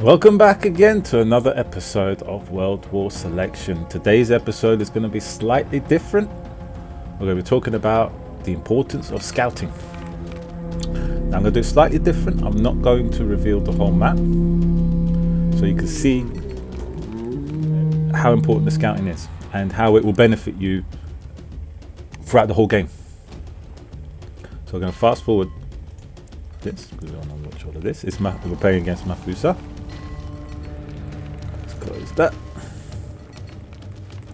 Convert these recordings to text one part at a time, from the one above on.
Welcome back again to another episode of World War Selection. Today's episode is going to be slightly different. We're going to be talking about the importance of scouting. Now I'm going to do it slightly different. I'm not going to reveal the whole map, so you can see how important the scouting is and how it will benefit you throughout the whole game. So we're going to fast forward this because we don't want to watch all of this. We're playing against Mafusze. Close that.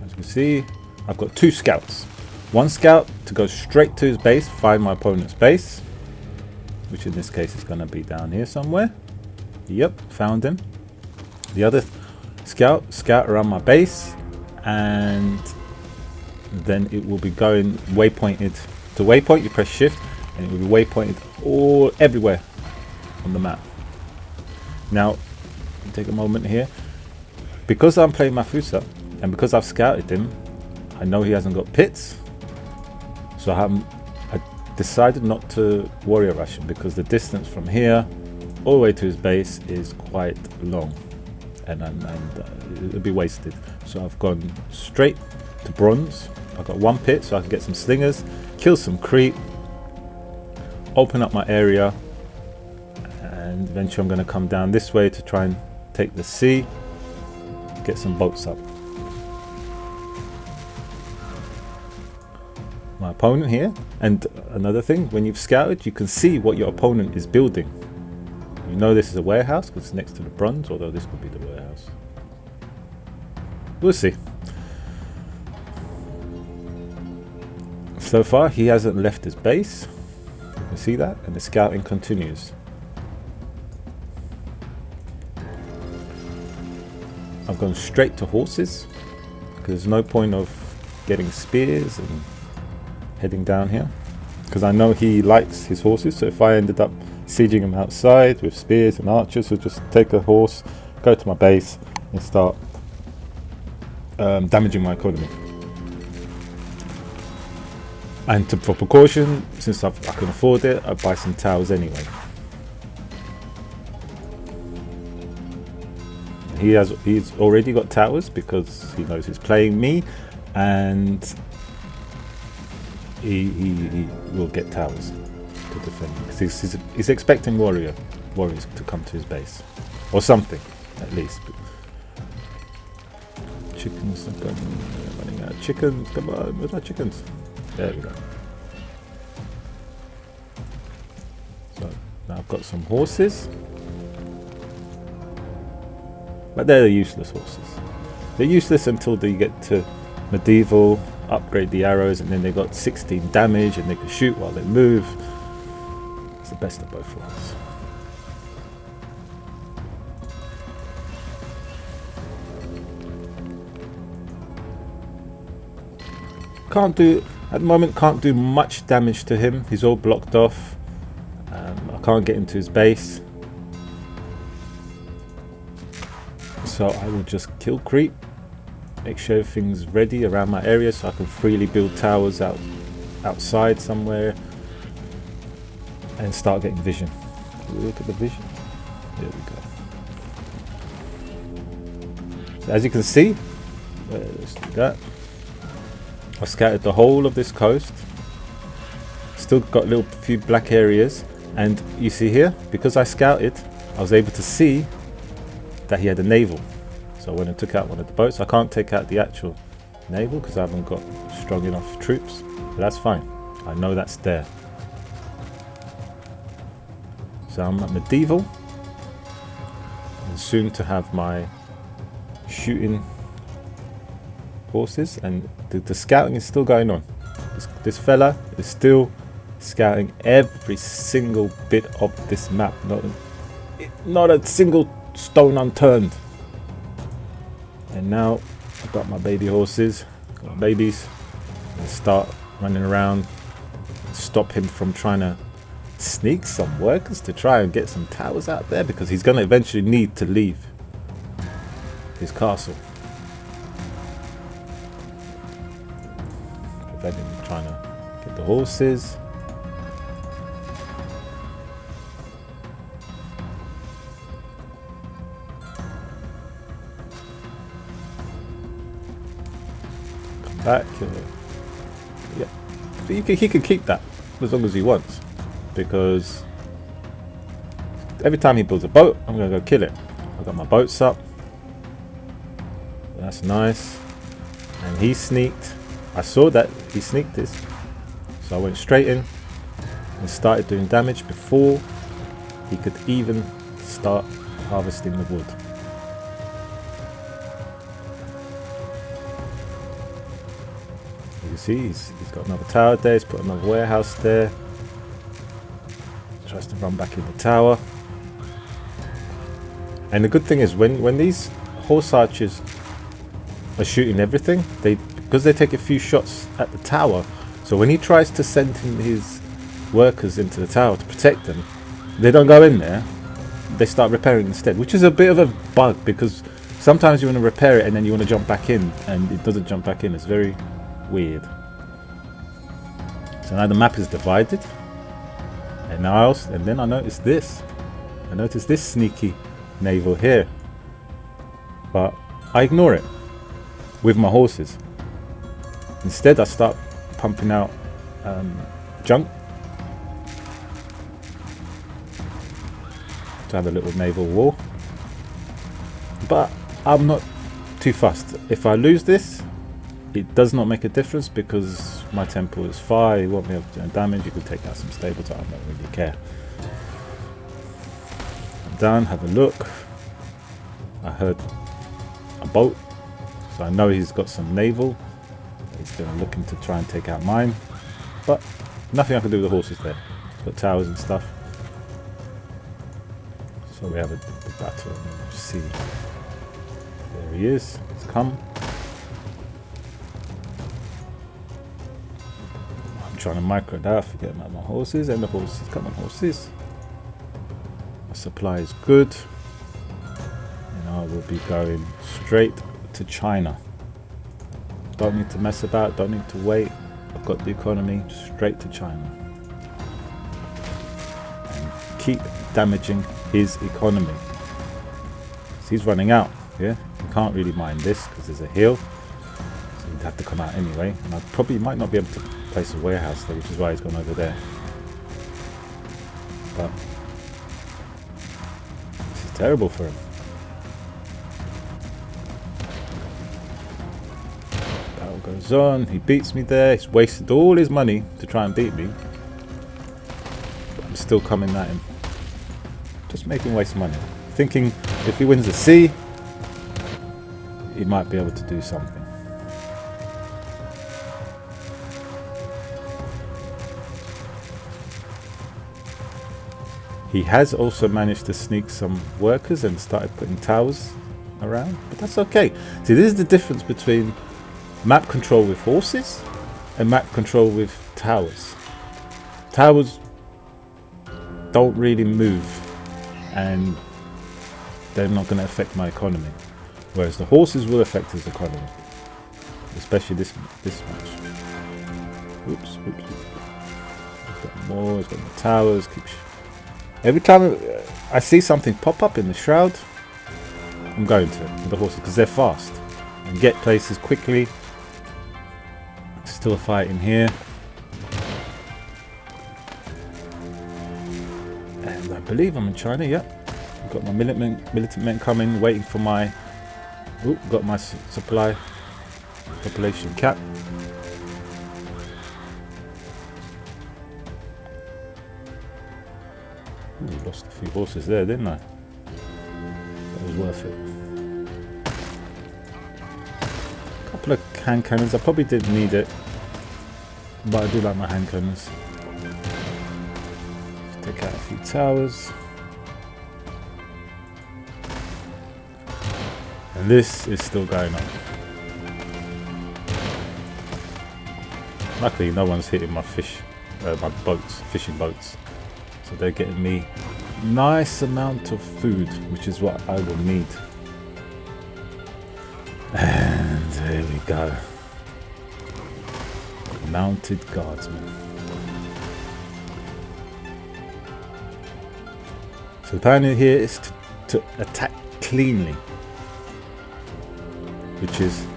As you can see, I've got two scouts. One scout to go straight to his base, find my opponent's base, which in this case is going to be down here somewhere. Yep, found him. The other scout around my base, and then it will be going waypointed to waypoint. You press shift and it will be waypointed everywhere on the map. Now take a moment here. Because I'm playing Mafusze and because I've scouted him, I know he hasn't got pits, so I decided not to warrior rush him because the distance from here all the way to his base is quite long and it'll be wasted. So I've gone straight to bronze. I've got one pit so I can get some slingers, kill some creep, open up my area, and eventually I'm going to come down this way to try and take the sea. Get some boats up. My opponent here, and another thing, when you've scouted you can see what your opponent is building. You know this is a warehouse because it's next to the bronze, although this could be the warehouse. We'll see. So far he hasn't left his base, you can see that, and the scouting continues. I've gone straight to horses because there's no point of getting spears and heading down here because I know he likes his horses. So if I ended up sieging him outside with spears and archers, I'll just take a horse, go to my base and start damaging my economy. And for precaution, since I can afford it, I buy some towers anyway. He's already got towers because he knows he's playing me, and he will get towers to defend because he's expecting warriors to come to his base or something at least. Chickens, I'm running out of chickens. Come on, where's my chickens? There we go. So now I've got some horses. But they're useless horses. They're useless until they get to medieval, upgrade the arrows, and then they got 16 damage and they can shoot while they move. It's the best of both worlds. At the moment, can't do much damage to him. He's all blocked off. I can't get into his base. So I will just kill creep, make sure everything's ready around my area so I can freely build towers outside somewhere and start getting vision. Look at the vision. There we go. So as you can see, let's do that. I've scattered the whole of this coast. Still got a little few black areas, and you see here, because I scouted, I was able to see that he had a naval. So when I took out one of the boats, I can't take out the actual naval because I haven't got strong enough troops, but that's fine. I know that's there. So I'm at medieval and soon to have my shooting horses, and the scouting is still going on. This fella is still scouting every single bit of this map, not a single stone unturned. And now I've got my baby horses, got my babies, and start running around, stop him from trying to sneak some workers to try and get some towers out there, because he's going to eventually need to leave his castle. Prevent him trying to get the horses. back. Yeah, but he can keep that as long as he wants, because every time he builds a boat, I'm gonna go kill it. I've got my boats up. That's nice. And he sneaked. I saw that he sneaked this, so I went straight in and started doing damage before he could even start harvesting the wood. You can see he's got another tower there. He's put another warehouse there. Tries to run back in the tower. And the good thing is when these horse archers are shooting everything, because they take a few shots at the tower, so when he tries to send in his workers into the tower to protect them, they don't go in there, they start repairing instead, which is a bit of a bug, because sometimes you want to repair it and then you want to jump back in and it doesn't jump back in. It's very weird. So now the map is divided, and then I noticed this. I noticed this sneaky naval here, but I ignore it with my horses. Instead I start pumping out junk to have a little naval war, but I'm not too fussed. If I lose this, it does not make a difference, because my temple is fire. You won't be able to do damage. You could take out some stables. I don't really care. I'm done. Have a look. I heard a boat, so I know he's got some naval. He's going to looking to try and take out mine, but nothing I can do with the horses there. He's got towers and stuff. So we have the battle. See, there he is. He's come. I'm trying to micro that. Forget about my horses, and the horses. Come on, horses. My supply is good. I will be going straight to China. Don't need to mess about, don't need to wait. I've got the economy, straight to China. And keep damaging his economy. So he's running out, yeah? You can't really mine this because there's a hill. So he'd have to come out anyway. And I probably might not be able to place a warehouse there, which is why he's gone over there. But this is terrible for him. Goes on, he beats me there. He's wasted all his money to try and beat me, but I'm still coming at him, just making waste money, thinking if he wins the sea he might be able to do something. He has also managed to sneak some workers and started putting towers around, but that's okay. See, this is the difference between map control with horses and map control with towers. Towers don't really move and they're not going to affect my economy, whereas the horses will affect his economy, especially this much. Oops. He's got more. He's got the towers. Every time I see something pop up in the shroud, I'm going to it with the horses because they're fast and get places quickly. Still a fight in here, and I believe I'm in China. Yep, I've got my militant men coming, waiting for my. Got my supply population cap. Lost a few horses there, didn't I? That was worth it. Couple of hand cannons. I probably didn't need it, but I do like my hand cannons. Let's take out a few towers. And this is still going on. Luckily no one's hitting my my boats, fishing boats. So they're getting me nice amount of food, which is what I will need. And there we go. Mounted guardsmen. So the plan here is to attack cleanly, which is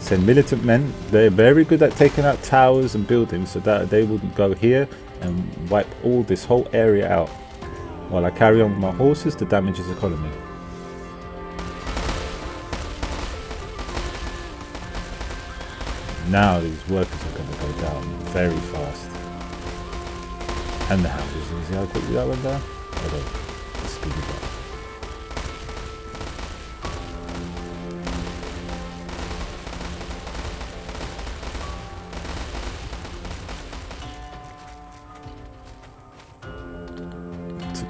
Send militant men. They're very good at taking out towers and buildings, so that they wouldn't go here and wipe all this whole area out, while I carry on with my horses to damage his economy. Now these workers are going to go down very fast. And the houses. You see how quickly that went down? Although, let's speed it up.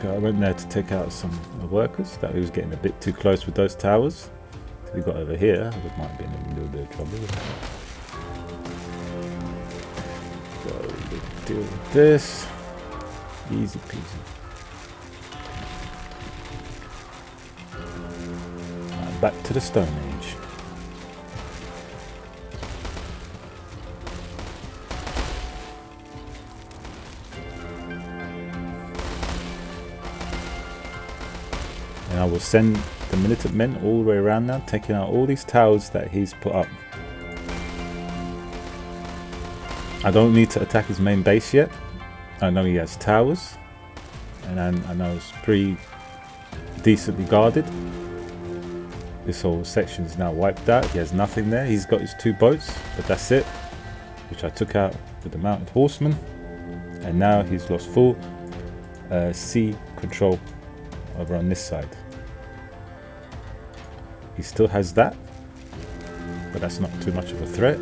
I went there to take out some workers that he was getting a bit too close with those towers. So we got over here, we might have been in a little bit of trouble. So deal with this. Easy peasy. Right, back to the Stone Age. And I will send the militant men all the way around now, taking out all these towers that he's put up. I don't need to attack his main base yet. I know he has towers, and I know it's pretty decently guarded. This whole section is now wiped out. He has nothing there. He's got his 2 boats, but that's it, which I took out with the mounted horsemen. And now he's lost full sea control over on this side. He still has that, but that's not too much of a threat.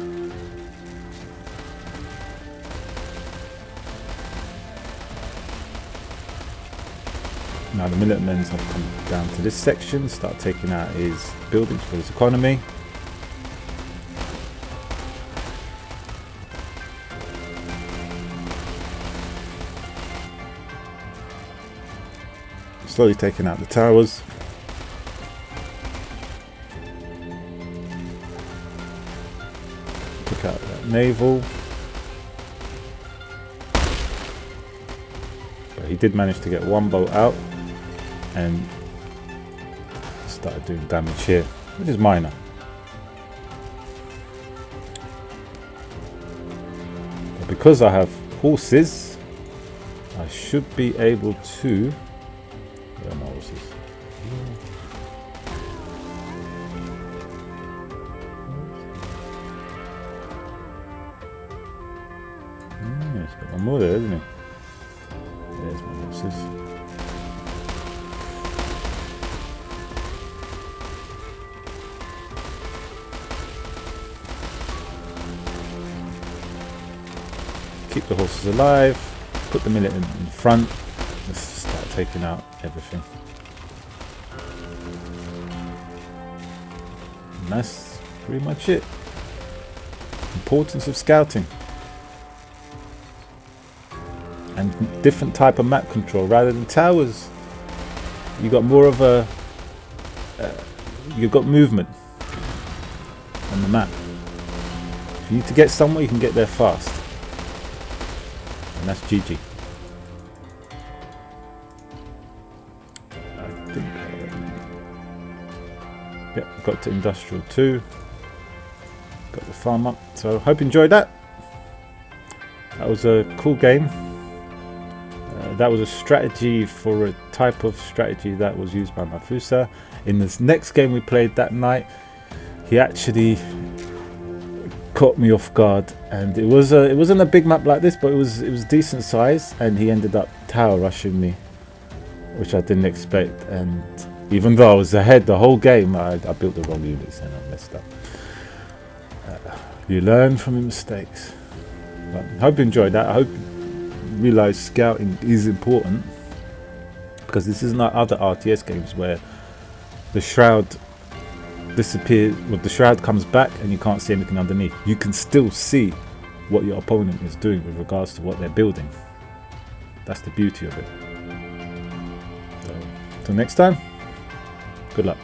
Now the militmen have come down to this section, start taking out his buildings for his economy. Slowly taking out the towers. Took out that naval. But he did manage to get 1 boat out and started doing damage here, which is minor. But because I have horses, I should be able to... Where are my horses? He's got 1 more there, isn't he? There's my horses. Keep the horses alive, put the militant in front, let's start taking out everything. And that's pretty much it. Importance of scouting. And different type of map control rather than towers. You got more of a, you've got movement on the map. If you need to get somewhere, you can get there fast. And that's GG. I think yep, got to industrial 2. Got the farm up. So hope you enjoyed that. That was a cool game. That was a strategy for a type of strategy that was used by Mafusze. In this next game we played that night, he actually caught me off guard, and it wasn't a big map like this, but it was decent size, and he ended up tower rushing me, which I didn't expect. And even though I was ahead the whole game, I built the wrong units and I messed up. You learn from your mistakes. But I hope you enjoyed that. I hope you realize scouting is important, because this isn't like other RTS games where the shroud disappears, well, the shroud comes back and you can't see anything underneath. You can still see what your opponent is doing with regards to what they're building. That's the beauty of it. So, till next time, good luck.